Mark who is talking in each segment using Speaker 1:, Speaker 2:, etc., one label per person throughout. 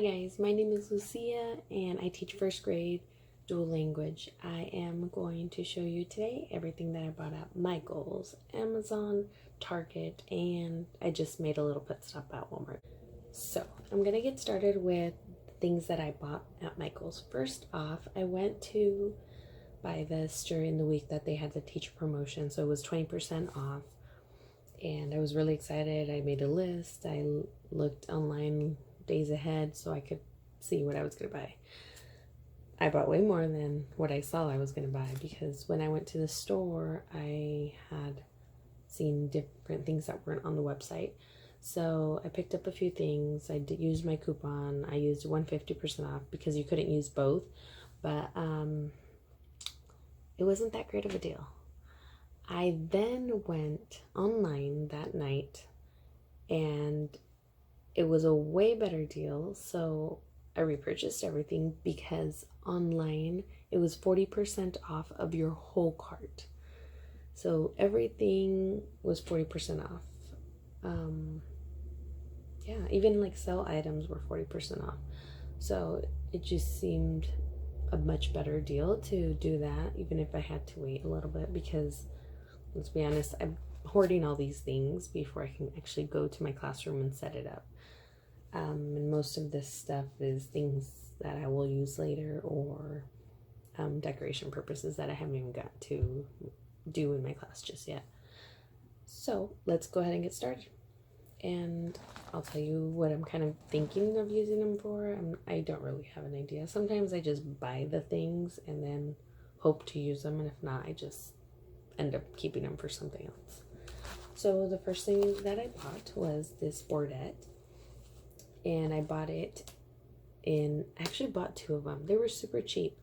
Speaker 1: guys, my name is Lucia and I teach first grade dual language. I am going to show you today everything that I bought at Michael's, Amazon, Target, and I just made a little pit stop at Walmart. So I'm going to get started with things that I bought at Michael's. First off, I went to buy this during the week that they had the teacher promotion, so it was 20% off. And I was really excited. I made a list. I looked online days ahead so I could see what I was going to buy. I bought way more than what I saw I was going to buy because when I went to the store, I had seen different things that weren't on the website. So I picked up a few things. I did use my coupon. I used 150% off because you couldn't use both. But it wasn't that great of a deal. I then went online that night and it was a way better deal, so I repurchased everything because online it was 40% off of your whole cart. So everything was 40% off. Yeah, even like sale items were 40% off. So it just seemed a much better deal to do that, even if I had to wait a little bit because, let's be honest, I'm hoarding all these things before I can actually go to my classroom and set it up. And most of this stuff is things that I will use later or decoration purposes that I haven't even got to do in my class just yet. So let's go ahead and get started. And I'll tell you what I'm kind of thinking of using them for. I don't really have an idea. Sometimes I just buy the things and then hope to use them. And if not, I just end up keeping them for something else. So the first thing that I bought was this Bordette. And I bought it in, I actually bought two of them. They were super cheap.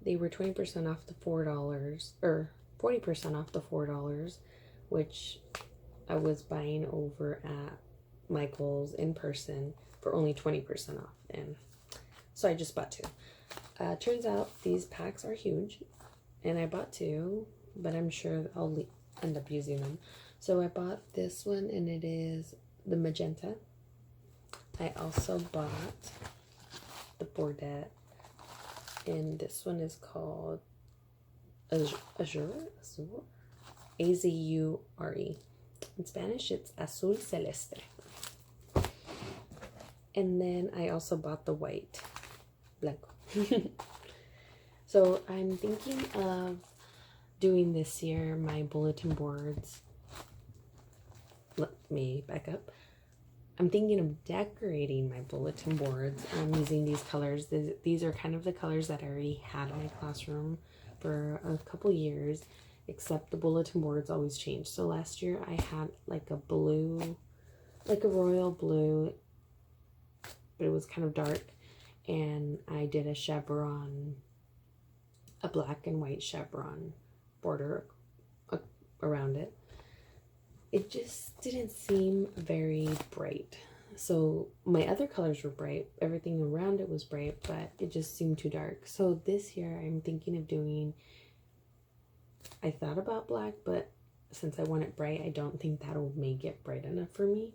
Speaker 1: They were 20% off the $4, or 40% off the $4, which I was buying over at Michael's in person for only 20% off. And so I just bought two. Turns out these packs are huge. And I bought two, but I'm sure I'll end up using them. So I bought this one, and it is the magenta. I also bought the Bordette, and this one is called Azure, A-Z-U-R-E. In Spanish, it's Azul Celeste. And then I also bought the white, blanco. So I'm thinking of doing this year my bulletin boards. Let me back up. I'm thinking of decorating my bulletin boards using these colors. These are kind of the colors that I already had in my classroom for a couple years, except the bulletin boards always change. So last year I had like a blue, like a royal blue, but it was kind of dark. And I did a chevron, a black and white chevron border around it. It just didn't seem very bright. So my other colors were bright. Everything around it was bright, but it just seemed too dark. So this year I'm thinking of doing, I thought about black, but since I want it bright, I don't think that'll make it bright enough for me.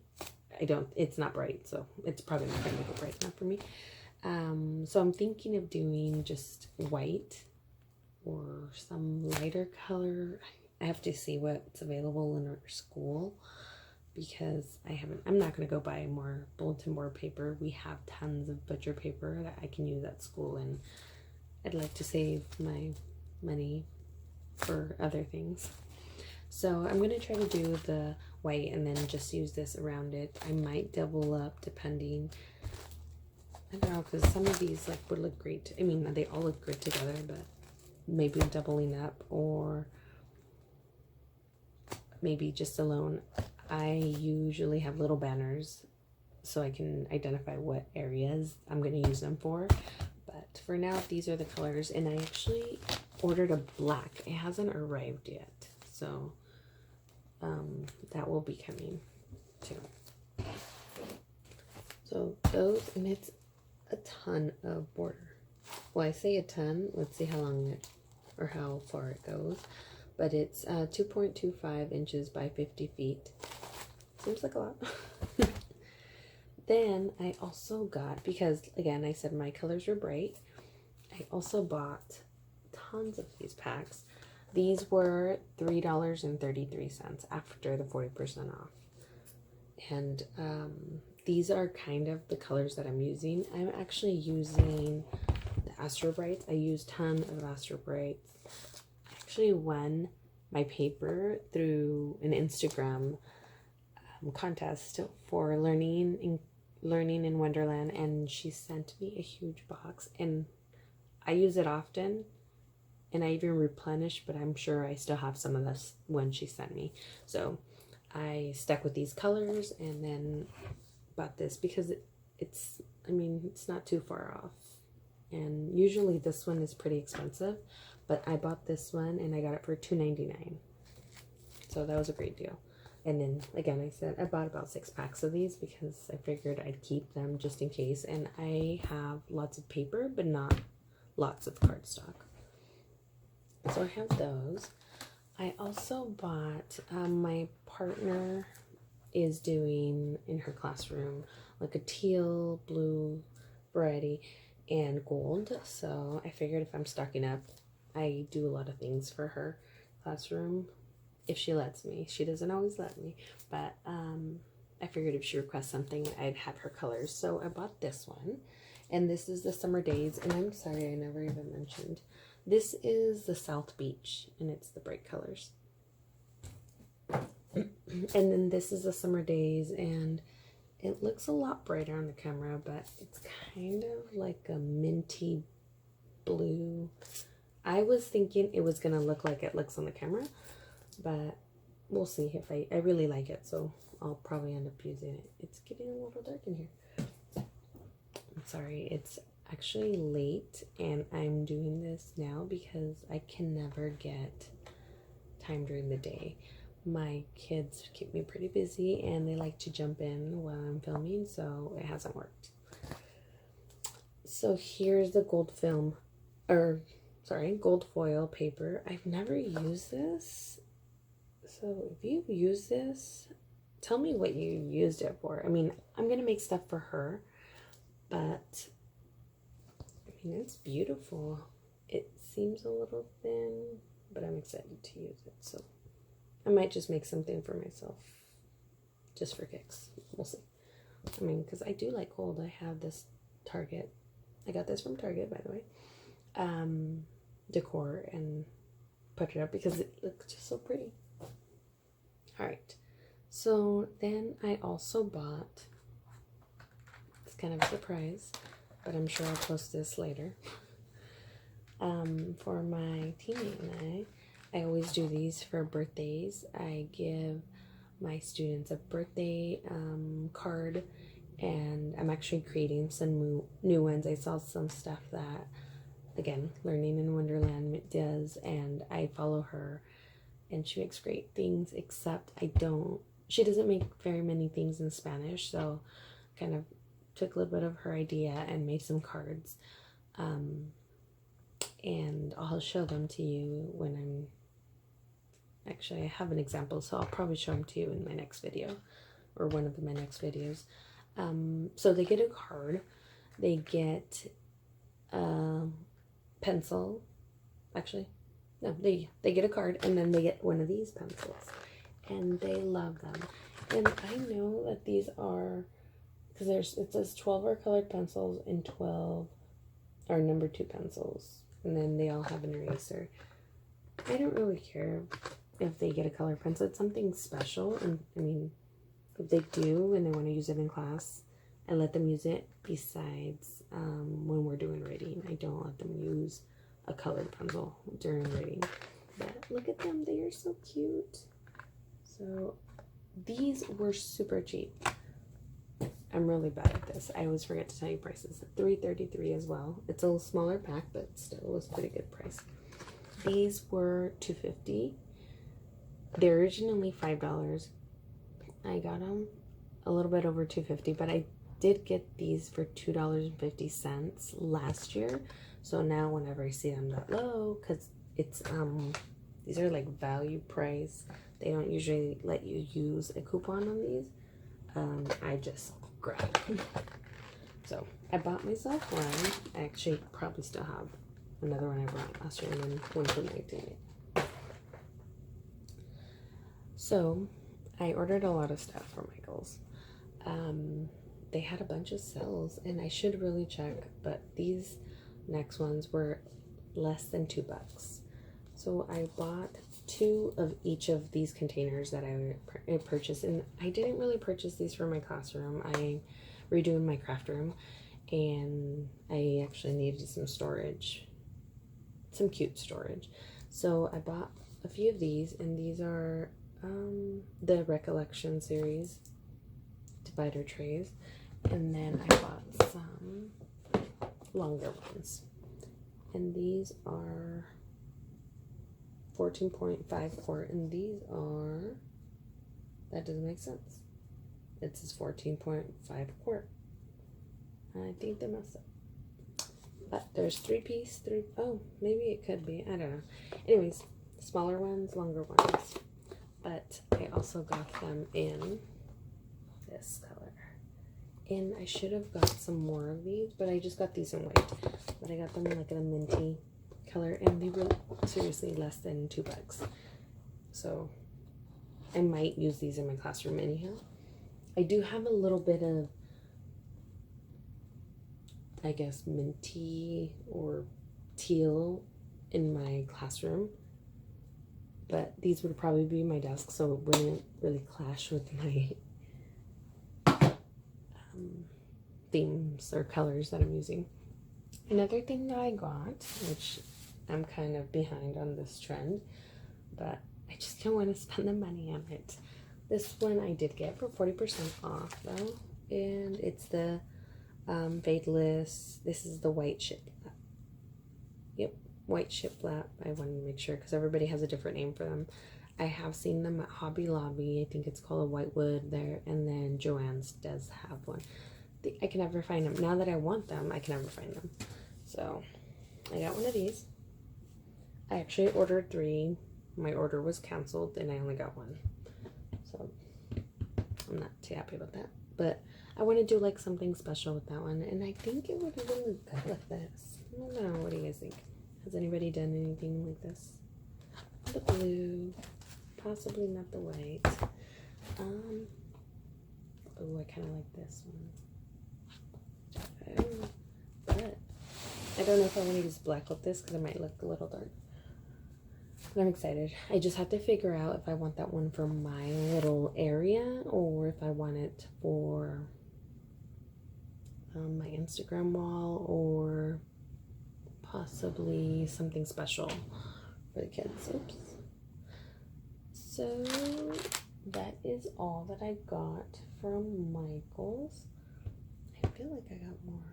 Speaker 1: It's not bright, so it's probably not gonna make it bright enough for me. So I'm thinking of doing just white or some lighter color. I have to see what's available in our school because I'm not going to go buy more bulletin board paper. We have tons of butcher paper that I can use at school, and I'd like to save my money for other things. So I'm going to try to do the white and then just use this around it. I might double up depending. I don't know, because some of these like would look great. I mean, they all look good together, but maybe doubling up or maybe just alone. I usually have little banners so I can identify what areas I'm going to use them for. But for now, these are the colors. And I actually ordered a black. It hasn't arrived yet. So that will be coming too. So those, and it's a ton of border. Well, I say a ton. Let's see how long or how far it goes. But it's 2.25 inches by 50 feet. Seems like a lot. then I also got, because again, I said my colors were bright, I also bought tons of these packs. These were $3.33 after the 40% off. And these are kind of the colors that I'm using. I'm actually using the Astro Brights. I use a ton of Astro Brights. I actually won my paper through an Instagram contest for learning in Wonderland, and she sent me a huge box, and I use it often, and I even replenish, but I'm sure I still have some of this one she sent me. So I stuck with these colors and then bought this because it's not too far off. And usually this one is pretty expensive, but I bought this one and I got it for $2.99. So that was a great deal. And then again, I said I bought about 6 packs of these because I figured I'd keep them just in case. And I have lots of paper, but not lots of cardstock. So I have those. I also bought, my partner is doing in her classroom like a teal, blue variety, and gold. So I figured if I'm stocking up, I do a lot of things for her classroom if she lets me. She doesn't always let me, but I figured if she requests something, I'd have her colors. So I bought this one, and this is the Summer Days, and I'm sorry I never even mentioned. This is the South Beach, and it's the bright colors. And then this is the Summer Days, and it looks a lot brighter on the camera, but it's kind of like a minty blue. I was thinking it was going to look like it looks on the camera, but we'll see. If I really like it, so I'll probably end up using it. It's getting a little dark in here. I'm sorry, it's actually late, and I'm doing this now because I can never get time during the day. My kids keep me pretty busy, and they like to jump in while I'm filming, so it hasn't worked. So here's the gold foil paper. I've never used this. So if you've used this, tell me what you used it for. I mean, I'm going to make stuff for her, but I mean, it's beautiful. It seems a little thin, but I'm excited to use it. So I might just make something for myself just for kicks. We'll see. I mean, because I do like gold. I have this Target. I got this from Target, by the way. Decor, and put it up because it looks just so pretty. Alright, so then I also bought, it's kind of a surprise, but I'm sure I'll post this later. For my teammate and I always do these for birthdays. I give my students a birthday card, and I'm actually creating some new ones. I saw some stuff that, again, Learning in Wonderland does, and I follow her, and she makes great things, except she doesn't make very many things in Spanish, so kind of took a little bit of her idea and made some cards, and I'll show them to you when I have an example, so I'll probably show them to you in my next video, or one of my next videos. So they get a card, they get a pencil, they get a card, and then they get one of these pencils, and they love them. And I know that these are, because it says 12 are colored pencils and 12 are number 2 pencils, and then they all have an eraser. I don't really care if they get a colored pencil. It's something special, and I mean, if they do and they want to use it in class, I let them use it. Besides, when we're doing reading, I don't let them use a colored pencil during reading. But look at them, they are so cute. So these were super cheap. I'm really bad at this. I always forget to tell you prices. $3.33 as well. It's a little smaller pack, but still it was pretty good price. These were $2.50. They're originally $5. I got them a little bit over $2.50, but I did get these for $2.50 last year. So now whenever I see them that low, because it's these are like value price, they don't usually let you use a coupon on these. I just grabbed. So I bought myself one. I actually probably still have another one I brought last year and then one from 19. So I ordered a lot of stuff from Michael's. They had a bunch of sales, and I should really check, but these next ones were less than $2. So I bought 2 of each of these containers that I purchased, and I didn't really purchase these for my classroom. I'm redoing my craft room, and I actually needed some storage, some cute storage. So I bought a few of these, and these are the Recollection series divider trays, and then I bought some longer ones, and these are 14.5 quart, and these are, that doesn't make sense. It says 14.5 quart. I think they messed up. But there's 3-piece, oh, maybe it could be, I don't know. Anyways, smaller ones, longer ones. But I also got them in this color. And I should have got some more of these, but I just got these in white. But I got them like in a minty color, and they were seriously less than $2. So I might use these in my classroom anyhow. I do have a little bit of, I guess, minty or teal in my classroom, but these would probably be my desk, so it wouldn't really clash with my themes or colors that I'm using. Another thing that I got, which I'm kind of behind on this trend, but I just don't want to spend the money on it. This one I did get for 40% off though, and it's the Fadeless. This is the white shiplap. Yep, white shiplap. I wanted to make sure because everybody has a different name for them. I have seen them at Hobby Lobby. I think it's called a Whitewood there, and then Joann's does have one. I can never find them. Now that I want them, I can never find them. So I got one of these. I actually ordered 3. My order was canceled and I only got 1. So I'm not too happy about that. But I want to do like something special with that one. And I think it would even look good with this. I don't know. What do you guys think? Has anybody done anything like this? The blue. Possibly not the white. Oh, I kind of like this one. But I don't know if I want to use black with this because it might look a little dark. But I'm excited. I just have to figure out if I want that one for my little area or if I want it for my Instagram wall or possibly something special for the kids. Oops. So that is all that I got from Michael's. I feel like I got more.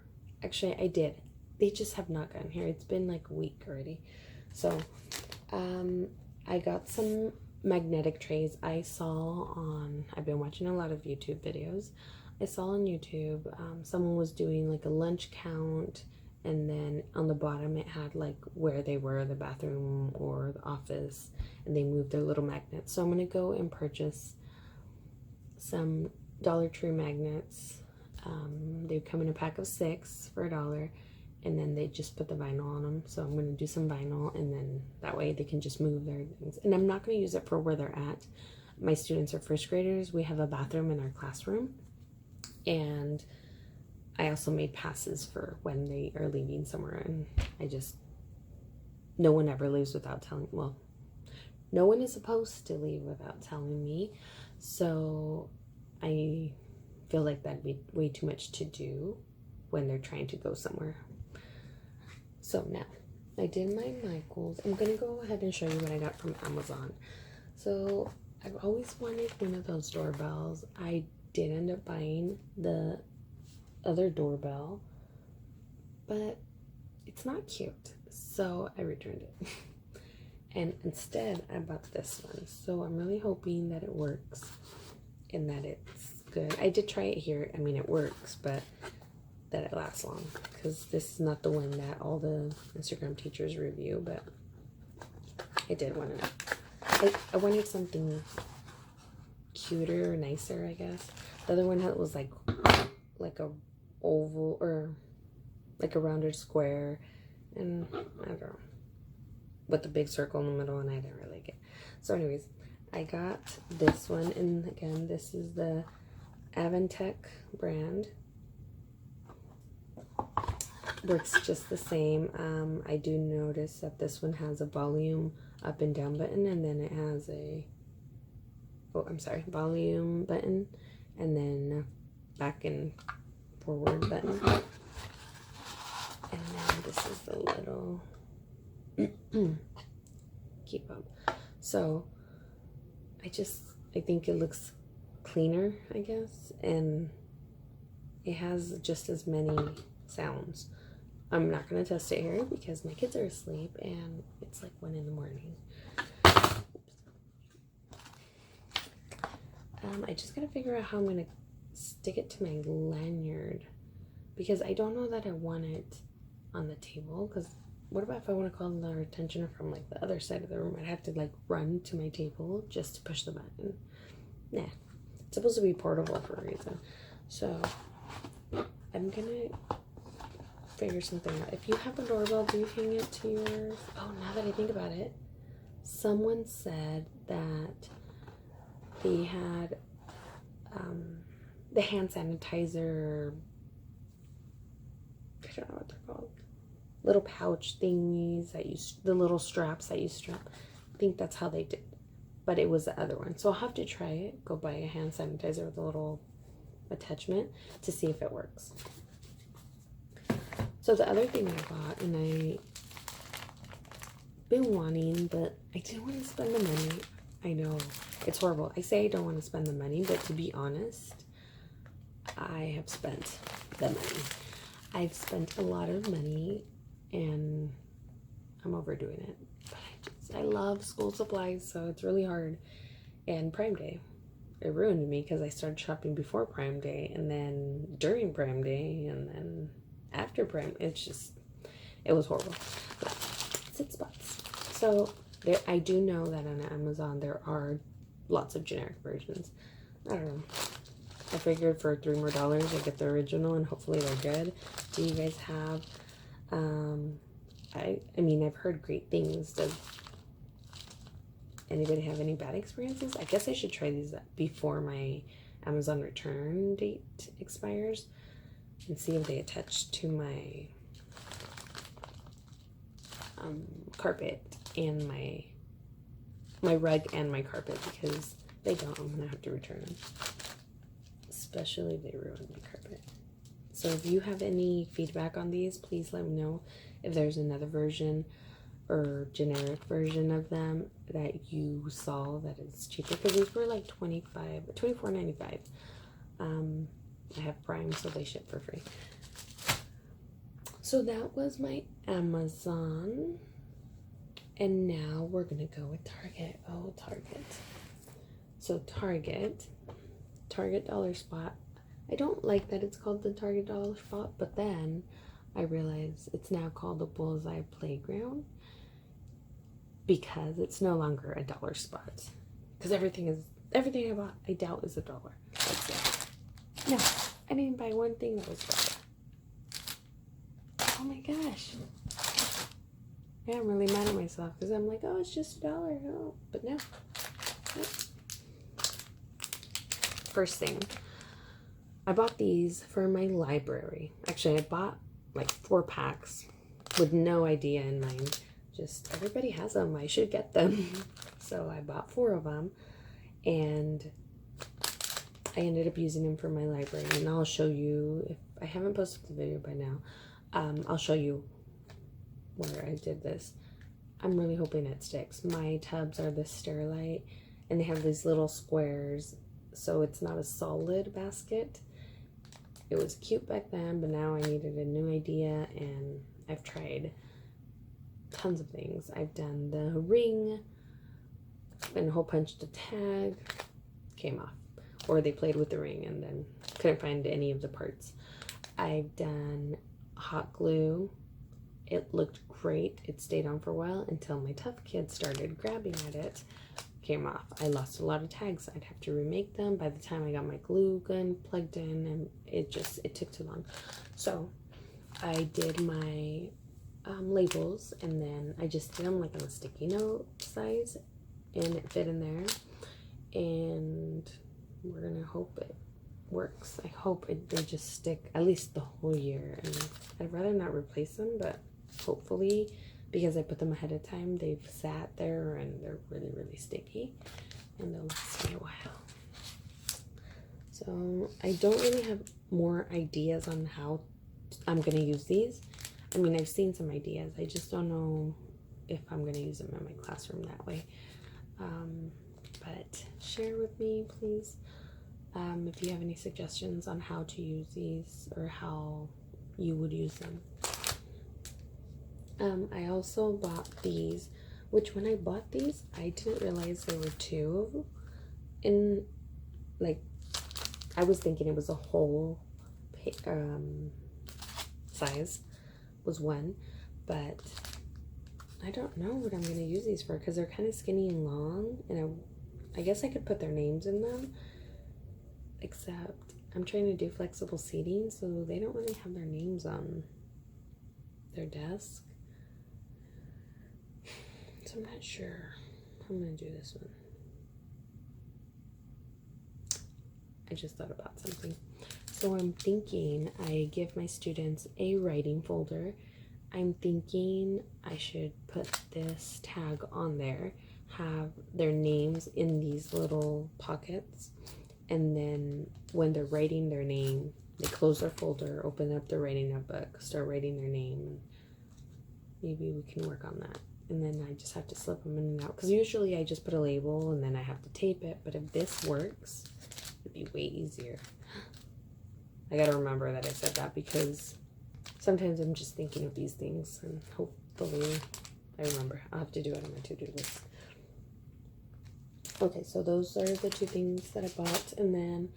Speaker 1: Actually, I did. They just have not gotten here. It's been like a week already. So, I got some magnetic trays I saw on, I've been watching a lot of YouTube videos. I saw on YouTube, someone was doing like a lunch count, and then on the bottom it had like where they were, the bathroom or the office, and they moved their little magnets. So I'm going to go and purchase some Dollar Tree magnets. They come in a pack of 6 for $1, and then they just put the vinyl on them. So I'm going to do some vinyl, and then that way they can just move their things. And I'm not going to use it for where they're at. My students are first graders. We have a bathroom in our classroom, and I also made passes for when they are leaving somewhere, and no one ever leaves without telling, well, no one is supposed to leave without telling me, so I feel like that'd be way too much to do when they're trying to go somewhere. So now, I did my Michael's. I'm going to go ahead and show you what I got from Amazon. So, I've always wanted one of those doorbells. I did end up buying the other doorbell, but it's not cute, so I returned it. And instead, I bought this one. So, I'm really hoping that it works and that it's good. I did try it here. I mean, it works, but that it lasts long, because this is not the one that all the Instagram teachers review, but I did want to. I wanted something cuter or nicer, I guess. The other one was like a oval or like a rounded square, and I don't know, with the big circle in the middle, and I didn't really like it. So anyways, I got this one, and again, this is the AVANTEK brand. Works just the same. I do notice that this one has a volume up and down button, and then it has a volume button, and then back and forward button. And then this is the little keep up. So I think it looks cleaner, I guess, and it has just as many sounds. I'm not going to test it here because my kids are asleep and it's like 1 in the morning. I just got to figure out how I'm going to stick it to my lanyard, because I don't know that I want it on the table, because what about if I want to call their attention from like the other side of the room? I'd have to like run to my table just to push the button. Nah, it's supposed to be portable for a reason. So I'm gonna figure something out. If you have a doorbell, do you hang it to yours? Oh, now that I think about it, someone said that they had the hand sanitizer, I don't know what they're called, little pouch thingies that the little straps that you strap. I think that's how they did, but it was the other one. So I'll have to try it, go buy a hand sanitizer with a little attachment to see if it works. So the other thing I got, and I've been wanting, but I didn't want to spend the money. I know, it's horrible. I say I don't want to spend the money, but to be honest, I have spent the money. I've spent a lot of money, and I'm overdoing it. But I love school supplies, so it's really hard. And Prime Day, it ruined me because I started shopping before Prime Day, and then during Prime Day, and then after Prime. It was horrible. But SitSpots. So I do know that on Amazon there are lots of generic versions. I don't know. I figured for $3 more I get the original, and hopefully they're good. Do you guys have? I mean, I've heard great things. Does anybody have any bad experiences? I guess I should try these before my Amazon return date expires and see if they attach to my carpet and my rug and my carpet, because if they don't, I'm gonna have to return them, especially if they ruin my carpet. So if you have any feedback on these, please let me know if there's another version or generic version of them that you saw that is cheaper, because these were like $24.95. I have Prime, so they ship for free. So that was my Amazon. And now we're gonna go with Target. Oh, Target. So Target Dollar Spot. I don't like that it's called the Target Dollar Spot, but then I realized it's now called the Bullseye Playground, because it's no longer a dollar spot. Because everything I bought, I doubt is $1. Let's see. No, I didn't buy one thing that was $1. Oh my gosh. Yeah, I'm really mad at myself because I'm like, oh, it's just $1. Oh, but no. Nope. First thing, I bought these for my library. Actually, I bought like 4 packs with no idea in mind. Just everybody has them, I should get them. So I bought 4 of them, and I ended up using them for my library, and I'll show you, if I haven't posted the video by now, I'll show you where I did this. I'm really hoping it sticks. My tubs are this Sterilite, and they have these little squares, so it's not a solid basket. It was cute back then, but now I needed a new idea, and I've tried tons of things. I've done the ring and a whole bunch of tag, came off, or they played with the ring and then couldn't find any of the parts. I've done hot glue. It looked great. It stayed on for a while until my tough kids started grabbing at it. came off. I lost a lot of tags. I'd have to remake them by the time I got my glue gun plugged in, and it took too long. So I did my labels, and then I just did them like on a sticky note size, and it fit in there. And we're gonna hope it works. I hope they just stick at least the whole year, and I'd rather not replace them, but hopefully, because I put them ahead of time, they've sat there and they're really, really sticky, and they'll last me a while. So I don't really have more ideas on how I'm gonna use these. I mean, I've seen some ideas. I just don't know if I'm gonna use them in my classroom that way. But share with me, please, if you have any suggestions on how to use these or how you would use them. I also bought these, which when I bought these, I didn't realize there were two in, like, I was thinking it was a whole size was one, but I don't know what I'm going to use these for because they're kind of skinny and long, and I guess I could put their names in them, except I'm trying to do flexible seating, so they don't really have their names on their desk. So I'm not sure how I'm going to do this one. I just thought about something. So I'm thinking I give my students a writing folder. I'm thinking I should put this tag on there, have their names in these little pockets, and then when they're writing their name, they close their folder, open up their writing notebook, start writing their name. Maybe we can work on that. And then I just have to slip them in and out, because usually I just put a label and then I have to tape it, but if this works, it'd be way easier. I gotta remember that I said that, because sometimes I'm just thinking of these things, and hopefully I remember. I'll have to do it on my to-do list. Okay, so those are the two things that I bought, and then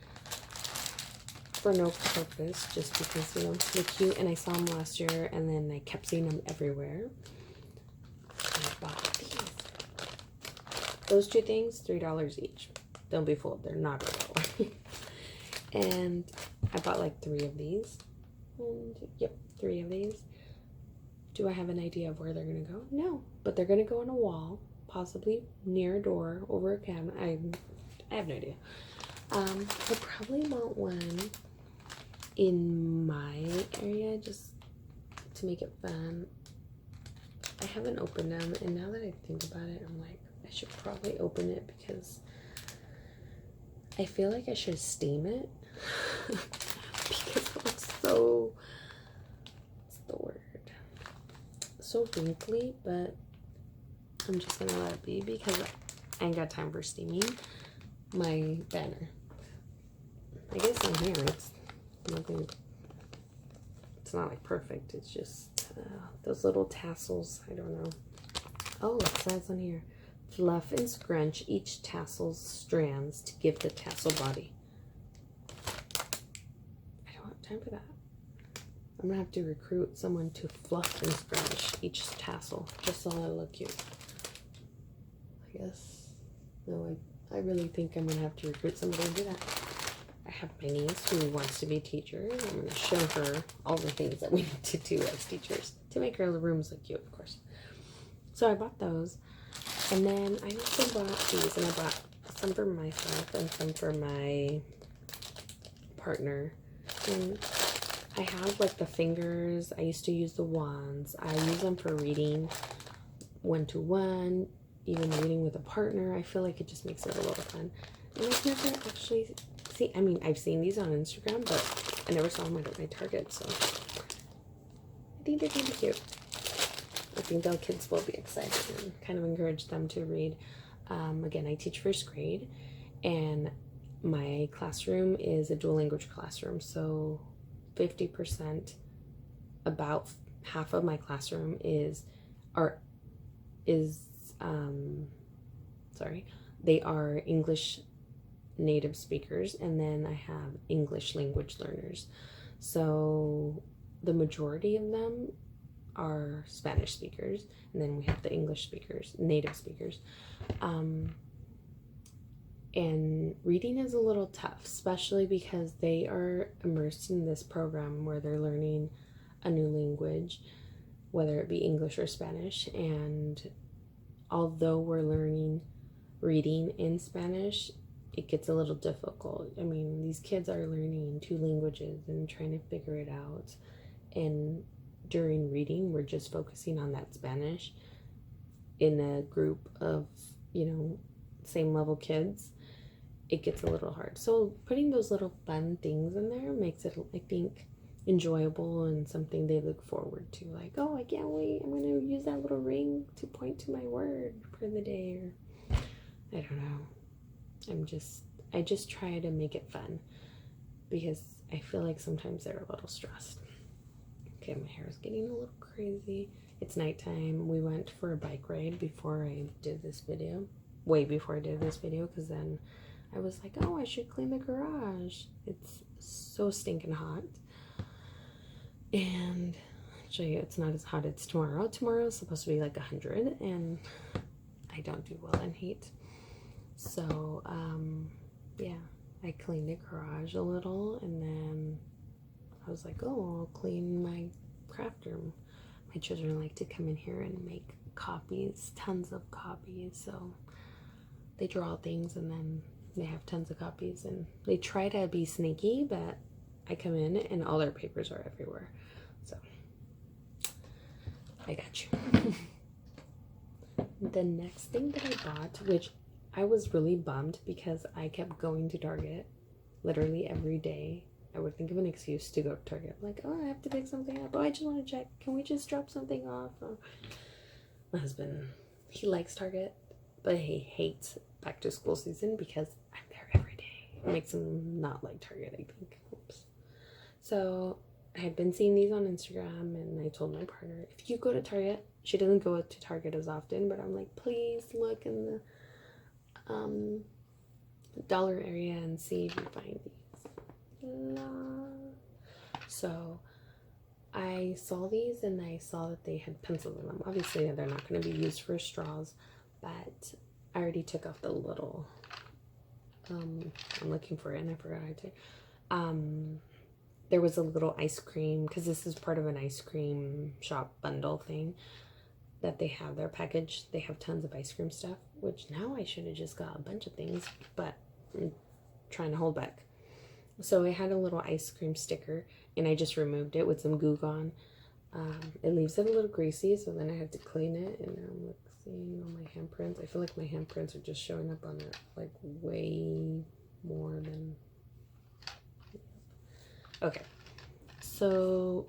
Speaker 1: for no purpose, just because, you know, they're cute, and I saw them last year, and then I kept seeing them everywhere. And I bought these. Those two things, $3 each. Don't be fooled, they're not $1. And I bought like 3 of these. And yep, 3 of these. Do I have an idea of where they're gonna go? No, but they're gonna go on a wall, possibly near a door, over a cabinet. I have no idea. I probably want one in my area just to make it fun. I haven't opened them, and now that I think about it, I'm like, I should probably open it, because I feel like I should steam it. Because it looks so, what's the word? So wrinkly, but I'm just gonna let it be because I ain't got time for steaming my banner. I guess on here it's nothing, it's not like perfect, it's just those little tassels, I don't know. Oh, it says on here, fluff and scrunch each tassel's strands to give the tassel body. I don't have time for that. I'm gonna have to recruit someone to fluff and scrunch each tassel just so it'll look cute. I guess. No, I really think I'm gonna have to recruit somebody to do that. I have my niece who wants to be a teacher. I'm gonna show her all the things that we need to do as teachers to make her rooms look cute, of course. So I bought those. And then I also bought these, and I bought some for myself and some for my partner. And I have like the fingers. I used to use the wands. I use them for reading one-to-one, even reading with a partner. I feel like it just makes it a lot of fun. And I've never actually seen, I mean, I've seen these on Instagram, but I never saw them at my Target, so I think they're going to be cute. I think the kids will be excited and kind of encourage them to read. Again, I teach first grade, and my classroom is a dual language classroom, so 50%, about half of my classroom they are English native speakers, and then I have English language learners. So the majority of them are Spanish speakers, and then we have the English speakers, native speakers. And reading is a little tough, especially because they are immersed in this program where they're learning a new language, whether it be English or Spanish. And although we're learning reading in Spanish, it gets a little difficult. I mean, these kids are learning 2 languages and trying to figure it out. And during reading, we're just focusing on that Spanish in a group of, same level kids. It gets a little hard. So putting those little fun things in there makes it, I think, enjoyable and something they look forward to. Like, oh, I can't wait. I'm going to use that little ring to point to my word for the day. Or I don't know. I just try to make it fun because I feel like sometimes they're a little stressed. Okay, my hair is getting a little crazy. It's nighttime. We went for a bike ride before I did this video. Way before I did this video, because then I was like, oh, I should clean the garage. It's so stinking hot. And actually, it's not as hot as tomorrow. Tomorrow is supposed to be like 100, and I don't do well in heat. So, yeah, I cleaned the garage a little, and then I was like, oh, I'll clean my craft room. My children like to come in here and make copies, tons of copies. So they draw things and then they have tons of copies, and they try to be sneaky, but I come in and all their papers are everywhere. So I got you. The next thing that I bought, which I was really bummed because I kept going to Target literally every day. I would think of an excuse to go to Target. I'm like, oh, I have to pick something up. Oh, I just want to check. Can we just drop something off? Oh. My husband, he likes Target, but he hates back to school season because I'm there every day. It makes him not like Target, I think. Oops. So I had been seeing these on Instagram, and I told my partner, if you go to Target, she doesn't go to Target as often, but I'm like, please look in the dollar area and see if you find these. So I saw these, and I saw that they had pencils in them. Obviously, they're not going to be used for straws, but I already took off the little, I'm looking for it, and I forgot how to, there was a little ice cream, because this is part of an ice cream shop bundle thing that they have their package. They have tons of ice cream stuff, which now I should have just got a bunch of things, but I'm trying to hold back. So I had a little ice cream sticker, and I just removed it with some Goo Gone. It leaves it a little greasy, so then I had to clean it, and I'm seeing all my handprints. I feel like my handprints are just showing up on it like way more than... Okay, so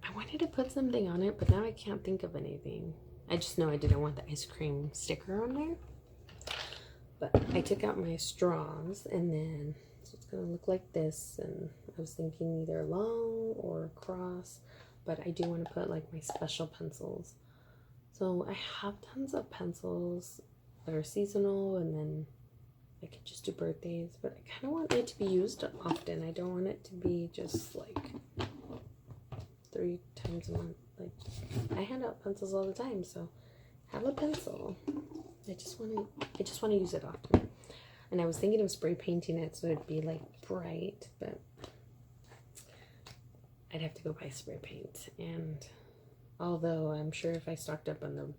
Speaker 1: I wanted to put something on it, but now I can't think of anything. I just know I didn't want the ice cream sticker on there. But I took out my straws, and then so it's gonna look like this, and I was thinking either long or across, but I do want to put like my special pencils. So I have tons of pencils that are seasonal, and then I could just do birthdays, but I kind of want it to be used often. I don't want it to be just like 3 times a month. Like, I hand out pencils all the time, so have a pencil. I just want to use it often. And I was thinking of spray painting it so it'd be like bright, but I'd have to go buy spray paint. And although I'm sure if I stocked up on the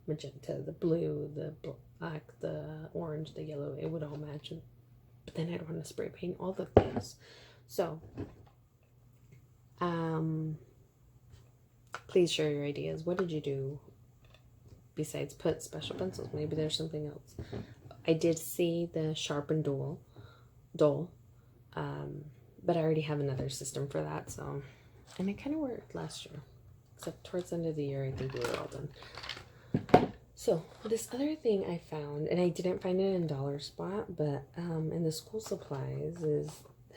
Speaker 1: magenta, the blue, the black, the orange, the yellow, it would all match. But then I'd want to spray paint all the things. So, please share your ideas. What did you do besides put special pencils? Maybe there's something else. I did see the sharpen dual, but I already have another system for that. So, and it kind of worked last year, except towards the end of the year, I think we were all done. So this other thing I found, and I didn't find it in Dollar Spot, but in the school supplies, is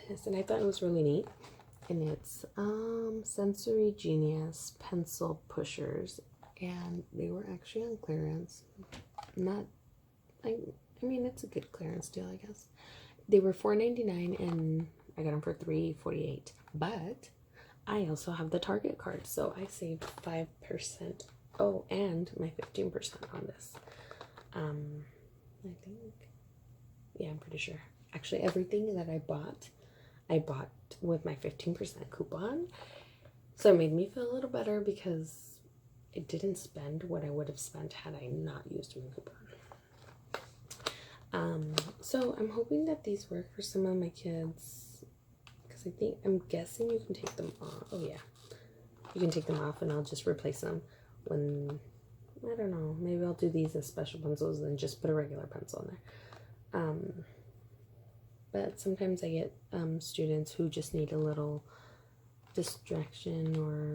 Speaker 1: this, and I thought it was really neat. And it's Sensory Genius pencil pushers, and they were actually on clearance. Not, I mean, it's a good clearance deal, I guess. They were $4.99, and I got them for $3.48. But I also have the Target card, so I saved 5%. Oh, and my 15% on this. I think, Yeah, I'm pretty sure. Actually, everything that I bought with my 15% coupon. So it made me feel a little better because it didn't spend what I would have spent had I not used my coupon. So I'm hoping that these work for some of my kids, because I'm guessing you can take them off. Oh yeah, you can take them off, and I'll just replace them when, I don't know, maybe I'll do these as special pencils and just put a regular pencil in there. But sometimes I get students who just need a little distraction or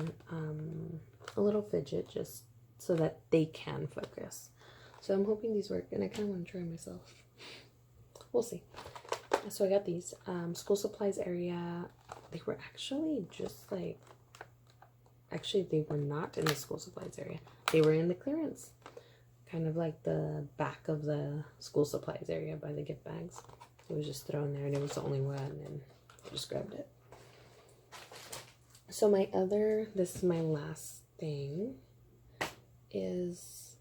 Speaker 1: a little fidget just so that they can focus. So I'm hoping these work, and I kind of want to try myself. We'll see. So I got these school supplies area. They were actually just like, actually they were not in the school supplies area. They were in the clearance, kind of like the back of the school supplies area by the gift bags. It was just thrown there, and it was the only one, and I just grabbed it. So this is my last thing, is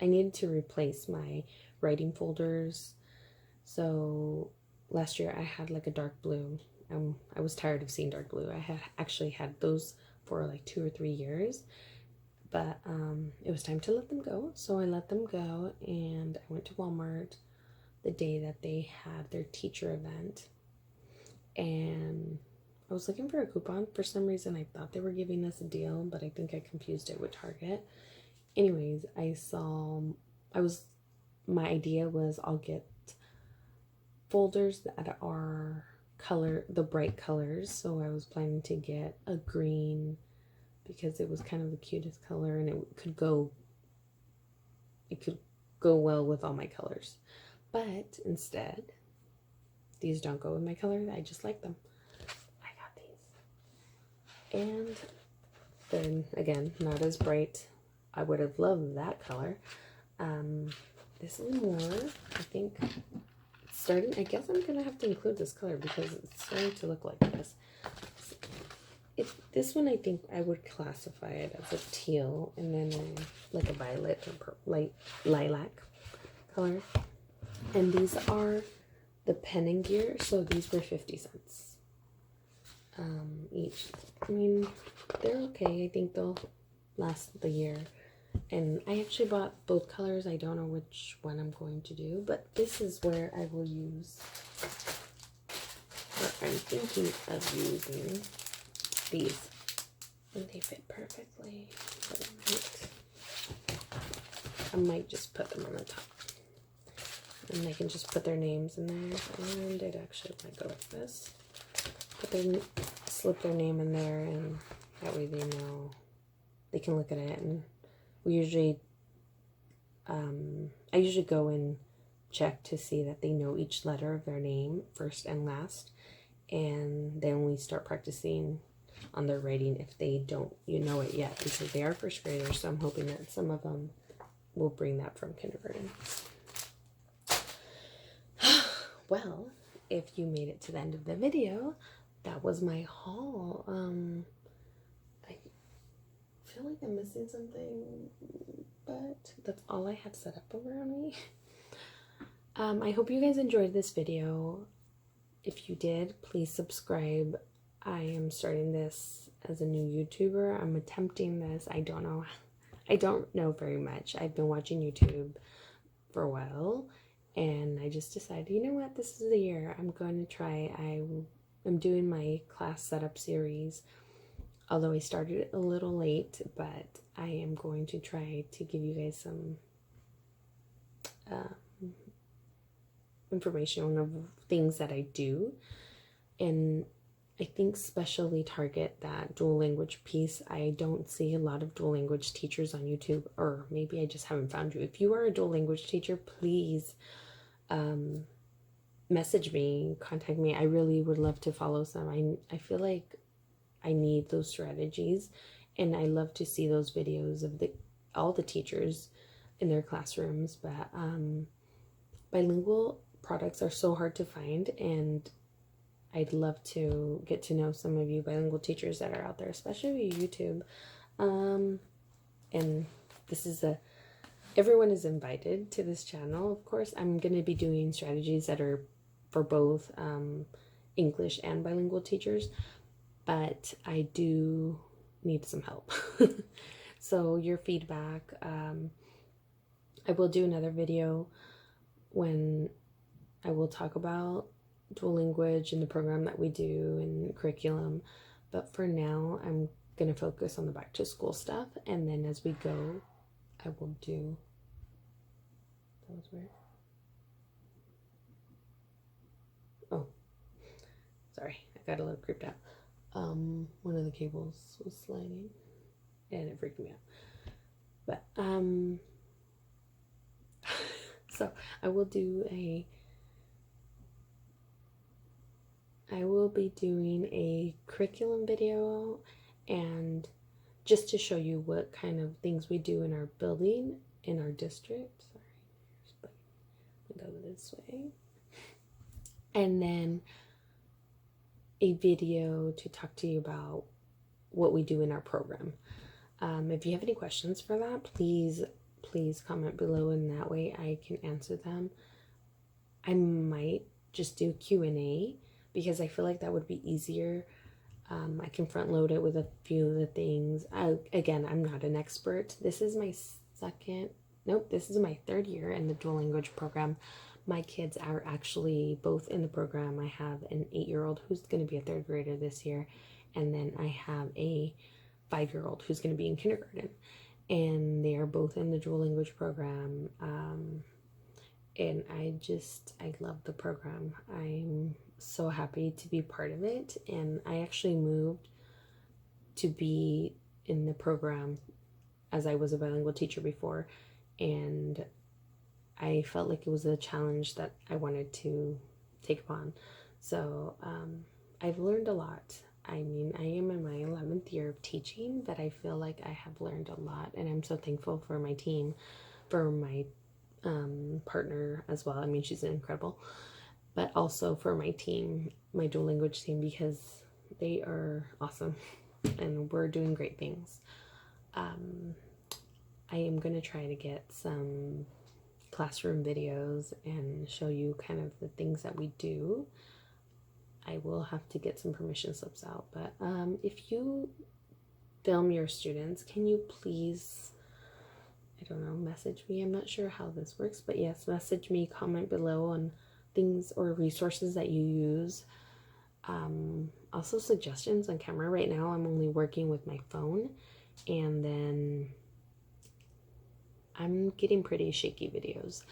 Speaker 1: I needed to replace my writing folders. So last year I had like a dark blue. I was tired of seeing dark blue. I had actually had those for like 2 or 3 years, but it was time to let them go. So I let them go, and I went to Walmart the day that they had their teacher event, and I was looking for a coupon. For some reason I thought they were giving us a deal, but I think I confused it with Target. Anyways, my idea was I'll get folders that are the bright colors. So I was planning to get a green because it was kind of the cutest color, and it could go well with all my colors. But instead, these don't go with my color. I just like them. I got these. And then again, not as bright. I would have loved that color. This is more, I think, starting, I guess I'm going to have to include this color because it's starting to look like this. This one, I think I would classify it as a teal, and then like a violet or lilac color. And these are the pen and gear, so these were 50 cents each. I mean, they're okay. I think they'll last the year. And I actually bought both colors. I don't know which one I'm going to do, but this is where I will use, or I'm thinking of using these. And they fit perfectly. I might just put them on the top. And they can just put their names in there. And it actually might go like this. Slip their name in there, and that way they know, they can look at it. And we usually, I usually go and check to see that they know each letter of their name, first and last. And then we start practicing on their writing if they don't know it yet, because they are first graders. So I'm hoping that some of them will bring that from kindergarten. Well, if you made it to the end of the video, that was my haul. I feel like I'm missing something, but that's all I have set up around me. I hope you guys enjoyed this video. If you did, please subscribe. I am starting this as a new YouTuber. I'm attempting this. I don't know very much. I've been watching YouTube for a while, and I just decided, you know what, this is the year. I'm going to try. I'm doing my class setup series, although I started it a little late, but I am going to try to give you guys some information of things that I do. And I think especially target that dual language piece. I don't see a lot of dual language teachers on YouTube, or maybe I just haven't found you. If you are a dual language teacher, please message me, contact me. I really would love to follow some. I feel like I need those strategies, and I love to see those videos of all the teachers in their classrooms. But bilingual products are so hard to find, and I'd love to get to know some of you bilingual teachers that are out there, especially YouTube. And this is everyone is invited to this channel, of course. I'm going to be doing strategies that are for both English and bilingual teachers, but I do need some help. So your feedback, I will do another video when I will talk about dual language and the program that we do and curriculum. But for now, I'm going to focus on the back to school stuff. And then as we go, I will do, that was weird. Oh, sorry. I got a little creeped out. One of the cables was sliding and it freaked me out. But, so I will be doing a curriculum video, and just to show you what kind of things we do in our building, in our district. Sorry, go this way. And then a video to talk to you about what we do in our program. If you have any questions for that, please comment below, and that way I can answer them. I might just do Q&A because I feel like that would be easier. I can front load it with a few of the things. Again, I'm not an expert. This is my third year in the dual language program. My kids are actually both in the program. I have an 8-year-old who's going to be a 3rd grader this year, and then I have a 5-year-old who's going to be in kindergarten, and they are both in the dual language program. And I love the program. I'm so happy to be part of it. And I actually moved to be in the program as I was a bilingual teacher before, and I felt like it was a challenge that I wanted to take upon. So I've learned a lot. I mean, I am in my 11th year of teaching, but I feel like I have learned a lot, and I'm so thankful for my team, for my partner as well. I mean, she's incredible, but also for my team, my dual language team, because they are awesome and we're doing great things. I am going to try to get some classroom videos and show you kind of the things that we do. I will have to get some permission slips out, but if you film your students, can you please, I don't know, message me? I'm not sure how this works, but yes, message me, comment below on things or resources that you use. Also suggestions on camera. Right now I'm only working with my phone, and then I'm getting pretty shaky videos,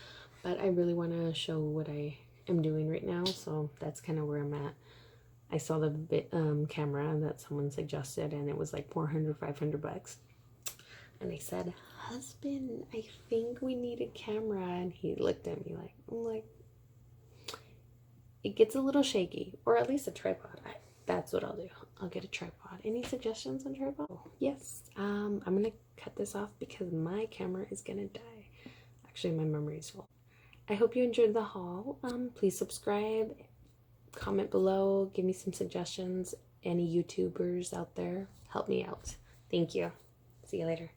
Speaker 1: but I really want to show what I am doing right now, so that's kind of where I'm at. I saw the camera that someone suggested, and it was like $400-500, and I said, husband, I think we need a camera, and he looked at me like, I'm like, it gets a little shaky, or at least a tripod. That's what I'll do. I'll get a tripod. Any suggestions on tripod? Yes. I'm gonna cut this off because my camera is gonna die. Actually, my memory is full. I hope you enjoyed the haul. Please subscribe, comment below, give me some suggestions. Any YouTubers out there, help me out. Thank you. See you later.